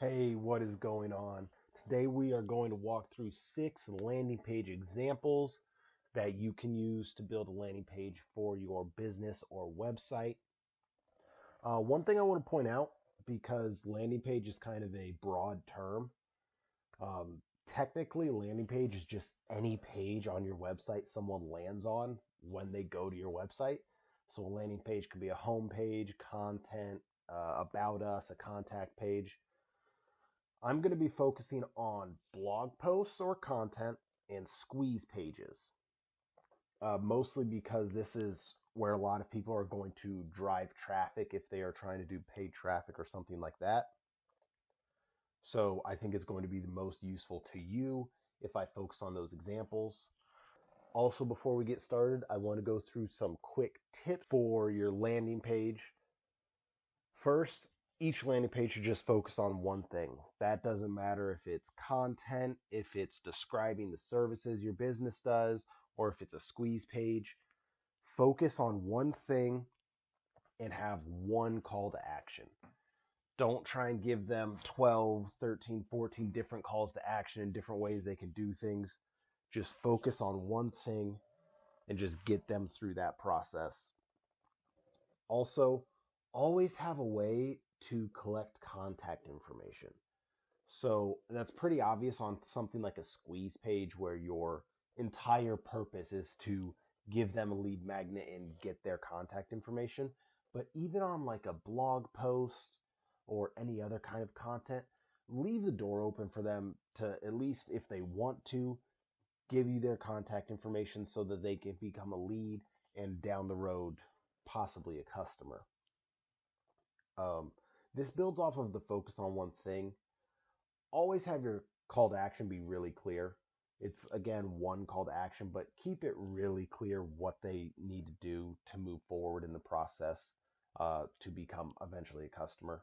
Hey, what is going on? Today we are going to walk through 6 landing page examples that you can use to build a landing page for your business or website. One thing I want to point out, because landing page is kind of a broad term, technically landing page is just any page on your website someone lands on when they go to your website. So a landing page could be a home page, content, about us, a contact page. I'm going to be focusing on blog posts or content and squeeze pages, mostly because this is where a lot of people are going to drive traffic if they are trying to do paid traffic or something like that. So I think it's going to be the most useful to you if I focus on those examples. Also, before we get started, I want to go through some quick tips for your landing page. First, each landing page should just focus on one thing. That doesn't matter if it's content, if it's describing the services your business does, or if it's a squeeze page. Focus on one thing and have one call to action. Don't try and give them 12, 13, 14 different calls to action in different ways they can do things. Just focus on one thing and just get them through that process. Also, always have a way to collect contact information. So that's pretty obvious on something like a squeeze page where your entire purpose is to give them a lead magnet and get their contact information. But even on like a blog post or any other kind of content, leave the door open for them to, at least if they want to, give you their contact information so that they can become a lead and down the road, possibly a customer. Um, this builds off of the focus on one thing. Always have your call to action be really clear. It's again one call to action, but keep it really clear what they need to do to move forward in the process to become eventually a customer.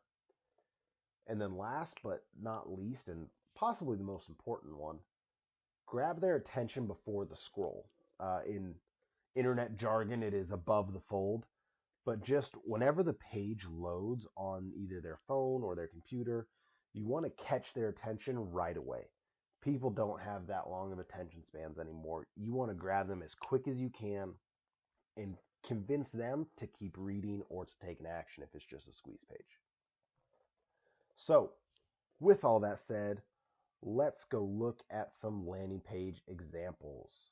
And then last but not least, and possibly the most important one, grab their attention before the scroll. In internet jargon, it is above the fold. But just whenever the page loads on either their phone or their computer, you want to catch their attention right away. People don't have that long of attention spans anymore. You want to grab them as quick as you can and convince them to keep reading or to take an action if it's just a squeeze page. So, with all that said, let's go look at some landing page examples.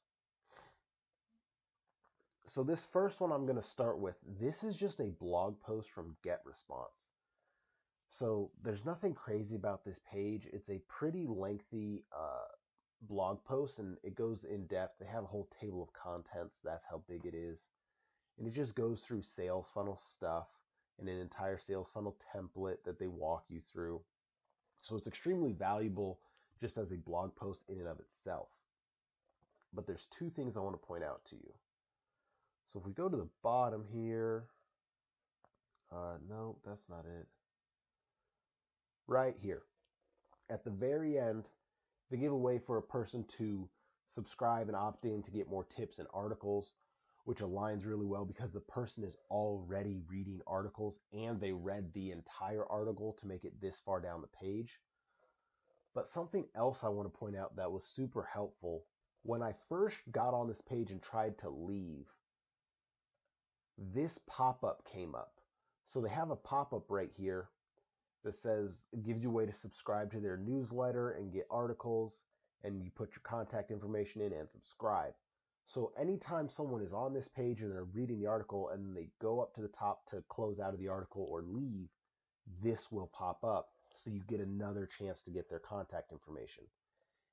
So this first one I'm going to start with, this is just a blog post from GetResponse. So there's nothing crazy about this page. It's a pretty lengthy blog post and it goes in depth. They have a whole table of contents. That's how big it is. And it just goes through sales funnel stuff and an entire sales funnel template that they walk you through. So it's extremely valuable just as a blog post in and of itself. But there's two things I want to point out to you. So if we go to the bottom here, no, that's not it. Right here, at the very end, they give a way for a person to subscribe and opt in to get more tips and articles, which aligns really well because the person is already reading articles and they read the entire article to make it this far down the page. But something else I want to point out that was super helpful, when I first got on this page and tried to leave, this pop-up came up. So they have a pop-up right here that says, it gives you a way to subscribe to their newsletter and get articles, and you put your contact information in and subscribe. So anytime someone is on this page and they're reading the article and they go up to the top to close out of the article or leave, this will pop up so you get another chance to get their contact information.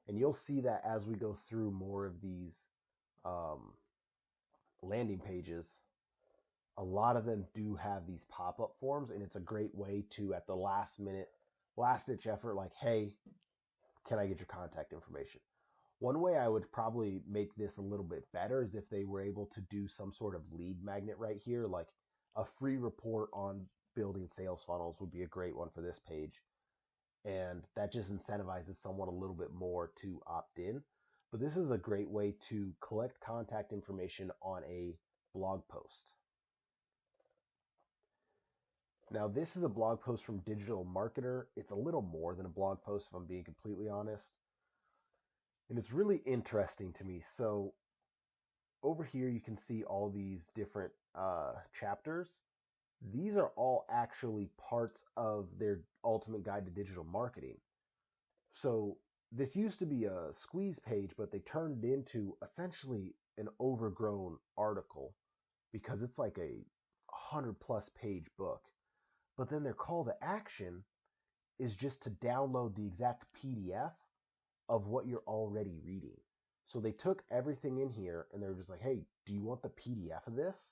And you'll see that as we go through more of these landing pages, a lot of them do have these pop-up forms, and it's a great way to, at the last minute, last-ditch effort, like, hey, can I get your contact information? One way I would probably make this a little bit better is if they were able to do some sort of lead magnet right here, like a free report on building sales funnels would be a great one for this page. And that just incentivizes someone a little bit more to opt in. But this is a great way to collect contact information on a blog post. Now, this is a blog post from Digital Marketer. It's a little more than a blog post, if I'm being completely honest. And it's really interesting to me. So over here, you can see all these different chapters. These are all actually parts of their ultimate guide to digital marketing. So this used to be a squeeze page, but they turned it into essentially an overgrown article because it's like a 100+ page book. But then their call to action is just to download the exact PDF of what you're already reading. So they took everything in here and they're just like, hey, do you want the PDF of this?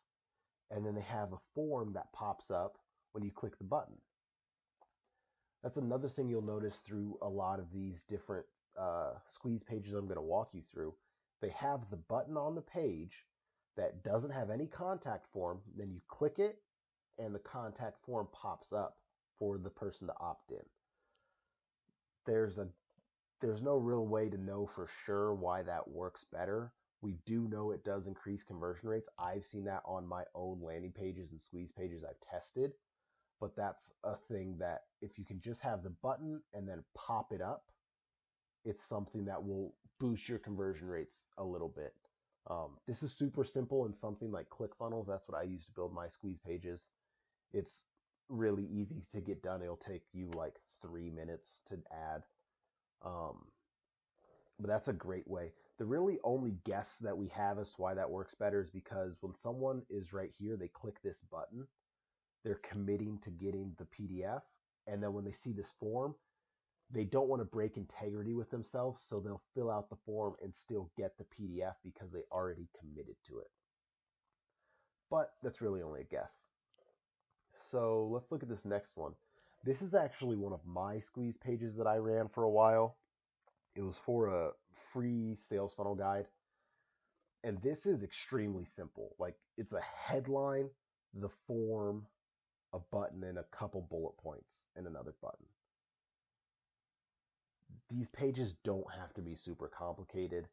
And then they have a form that pops up when you click the button. That's another thing you'll notice through a lot of these different squeeze pages I'm going to walk you through. They have the button on the page that doesn't have any contact form. Then you click it and the contact form pops up for the person to opt in. There's no real way to know for sure why that works better. We do know it does increase conversion rates. I've seen that on my own landing pages and squeeze pages I've tested. But that's a thing that if you can just have the button and then pop it up, it's something that will boost your conversion rates a little bit. This is super simple and something like ClickFunnels. That's what I use to build my squeeze pages. It's really easy to get done. It'll take you like 3 minutes to add. But that's a great way. The really only guess that we have as to why that works better is because when someone is right here, they click this button, they're committing to getting the PDF. And then when they see this form, they don't want to break integrity with themselves, so they'll fill out the form and still get the PDF because they already committed to it. But that's really only a guess. So let's look at this next one. This is actually one of my squeeze pages that I ran for a while. It was for a free sales funnel guide. And this is extremely simple. Like, it's a headline, the form, a button, and a couple bullet points, and another button. These pages don't have to be super complicated.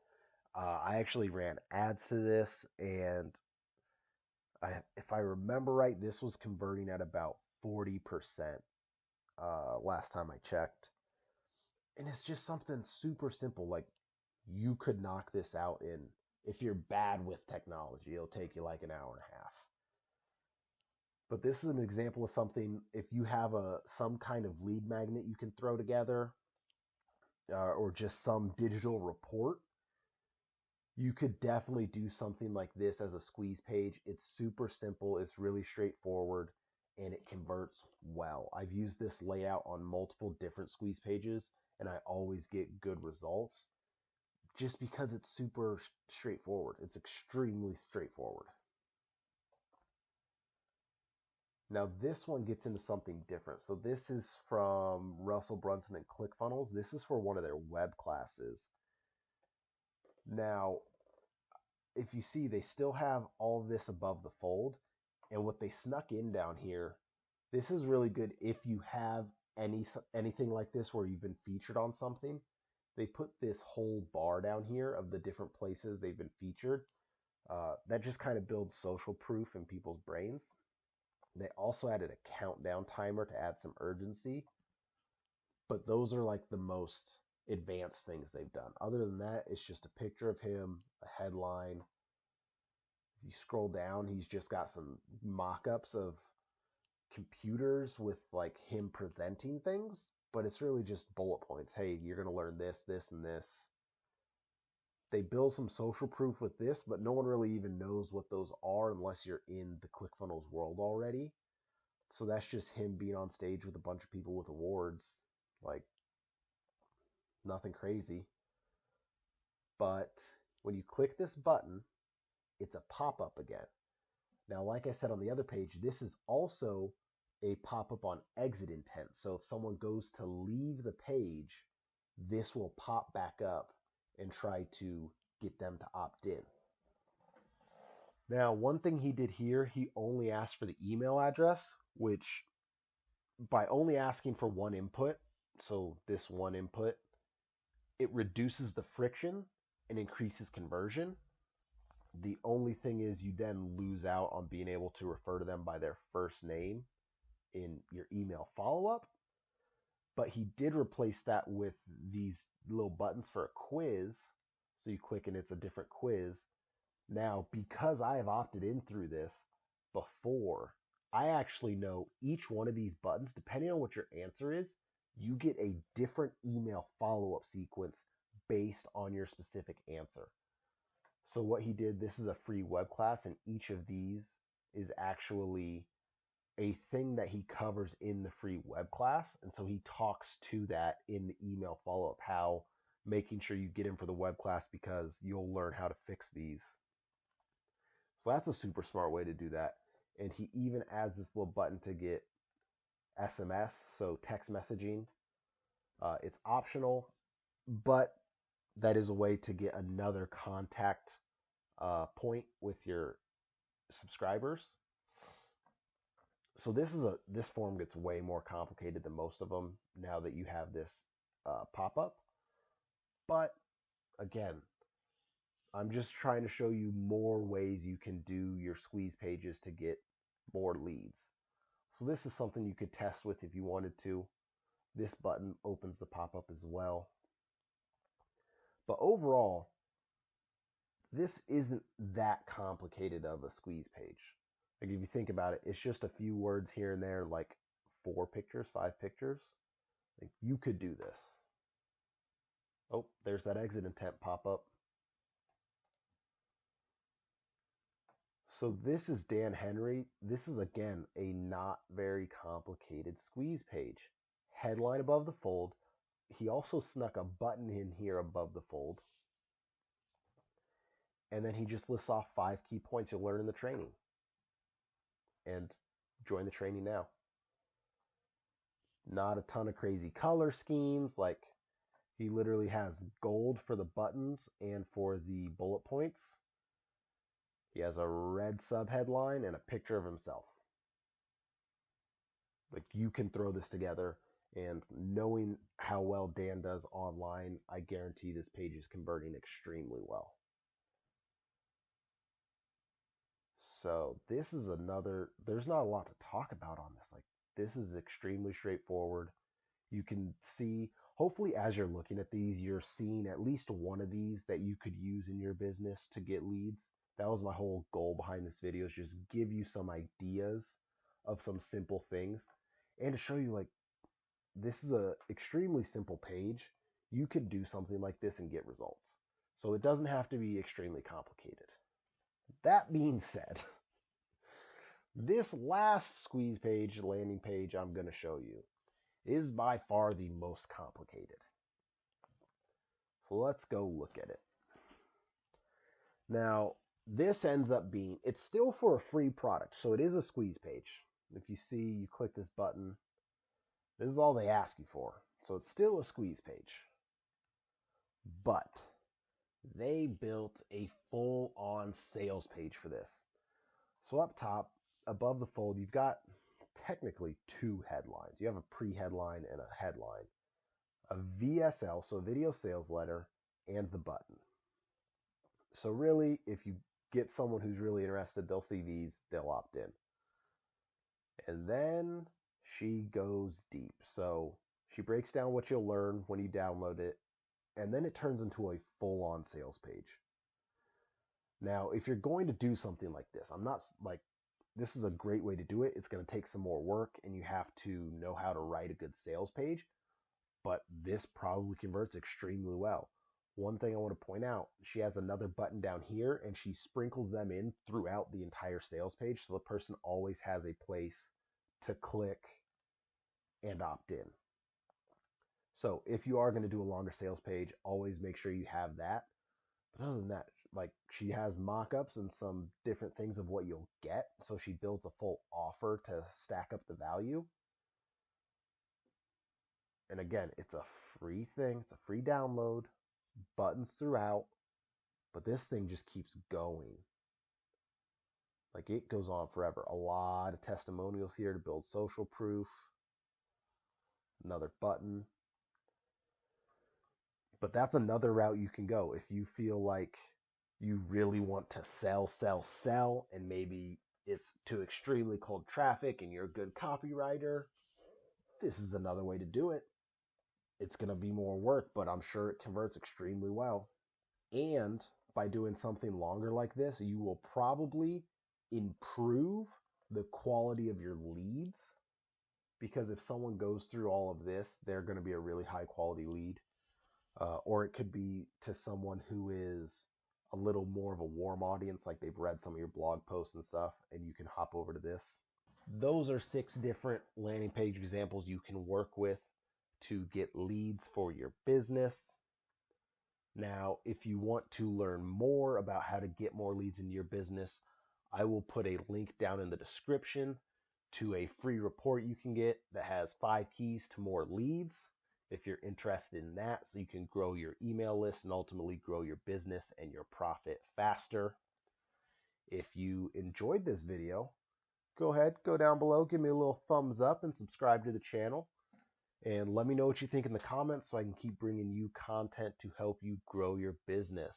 I actually ran ads to this, and if I remember right, this was converting at about 40% last time I checked. And it's just something super simple. Like, you could knock this out in, if you're bad with technology, it'll take you like an hour and a half. But this is an example of something, if you have some kind of lead magnet you can throw together, or just some digital report, you could definitely do something like this as a squeeze page. It's super simple, it's really straightforward, and it converts well. I've used this layout on multiple different squeeze pages, and I always get good results just because it's super straightforward. It's extremely straightforward. Now this one gets into something different. So this is from Russell Brunson and ClickFunnels. This is for one of their web classes. Now, if you see, they still have all this above the fold. And what they snuck in down here, this is really good if you have anything like this where you've been featured on something. They put this whole bar down here of the different places they've been featured. That just kind of builds social proof in people's brains. They also added a countdown timer to add some urgency. But those are like the most advanced things they've done. Other than that, it's just a picture of him, a headline. If you scroll down, he's just got some mock-ups of computers with like him presenting things, but it's really just bullet points. Hey, you're going to learn this, this, and this. They build some social proof with this, but no one really even knows what those are unless you're in the ClickFunnels world already. So that's just him being on stage with a bunch of people with awards. Like, nothing crazy. But when you click this button, it's a pop-up again. Now, like I said on the other page, this is also a pop-up on exit intent. So if someone goes to leave the page, this will pop back up and try to get them to opt in. Now, one thing he did here, he only asked for the email address, which by only asking for one input, so this one input, it reduces the friction and increases conversion. The only thing is you then lose out on being able to refer to them by their first name in your email follow-up, but he did replace that with these little buttons for a quiz. So you click and it's a different quiz. Now, because I have opted in through this before, I actually know each one of these buttons, depending on what your answer is, you get a different email follow-up sequence based on your specific answer. So what he did, this is a free web class, and each of these is actually a thing that he covers in the free web class. And so he talks to that in the email follow-up, how making sure you get in for the web class because you'll learn how to fix these. So that's a super smart way to do that. And he even adds this little button to get SMS, so text messaging. It's optional, but that is a way to get another contact point with your subscribers. So this form gets way more complicated than most of them now that you have this pop-up. But again, I'm just trying to show you more ways you can do your squeeze pages to get more leads. So this is something you could test with if you wanted to. This button opens the pop-up as well. But overall, this isn't that complicated of a squeeze page. Like if you think about it, it's just a few words here and there, like 4 pictures, 5 pictures. Like you could do this. Oh, there's that exit intent pop-up. So this is Dan Henry. This is, again, a not very complicated squeeze page. Headline above the fold. He also snuck a button in here above the fold. And then he just lists off 5 key points you'll learn in the training. And join the training now. Not a ton of crazy color schemes. Like he literally has gold for the buttons and for the bullet points. He has a red subheadline and a picture of himself. Like you can throw this together, and knowing how well Dan does online, I guarantee this page is converting extremely well. So this is there's not a lot to talk about on this. Like this is extremely straightforward. You can see, hopefully as you're looking at these, you're seeing at least one of these that you could use in your business to get leads. That was my whole goal behind this video, is just give you some ideas of some simple things and to show you like this is a extremely simple page. You could do something like this and get results. So it doesn't have to be extremely complicated. That being said, this last squeeze page, landing page I'm going to show you is by far the most complicated. So let's go look at it. Now, this ends up being, it's still for a free product, so it is a squeeze page. If you see, you click this button, this is all they ask you for. So it's still a squeeze page. But they built a full-on sales page for this. So up top, above the fold, you've got technically 2 headlines. You have a pre-headline and a headline. A VSL, so a video sales letter, and the button. So really, if you get someone who's really interested, they'll see these, they'll opt in. And then she goes deep. So she breaks down what you'll learn when you download it, and then it turns into a full-on sales page. Now, if you're going to do something like this, I'm not like, this is a great way to do it. It's going to take some more work, and you have to know how to write a good sales page, but this probably converts extremely well. One thing I want to point out, she has another button down here, and she sprinkles them in throughout the entire sales page, so the person always has a place to click and opt in. So if you are going to do a longer sales page, always make sure you have that. But other than that, like she has mock-ups and some different things of what you'll get. So she builds a full offer to stack up the value. And again, it's a free thing. It's a free download, buttons throughout, but this thing just keeps going. Like it goes on forever. A lot of testimonials here to build social proof. Another button. But that's another route you can go if you feel like you really want to sell, and maybe it's to extremely cold traffic and you're a good copywriter, this is another way to do it. It's going to be more work, but I'm sure it converts extremely well. And by doing something longer like this, you will probably improve the quality of your leads, because if someone goes through all of this, they're going to be a really high quality lead. Or it could be to someone who is a little more of a warm audience, like they've read some of your blog posts and stuff, and you can hop over to this. Those are 6 different landing page examples you can work with to get leads for your business. Now, if you want to learn more about how to get more leads in your business, I will put a link down in the description to a free report you can get that has 5 keys to more leads if you're interested in that, so you can grow your email list and ultimately grow your business and your profit faster. If you enjoyed this video, go ahead, go down below, give me a little thumbs up and subscribe to the channel. And let me know what you think in the comments so I can keep bringing you content to help you grow your business.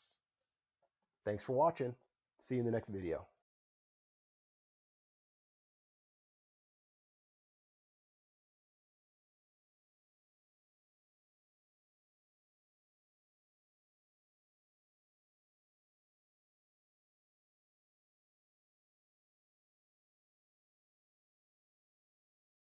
Thanks for watching. See you in the next video.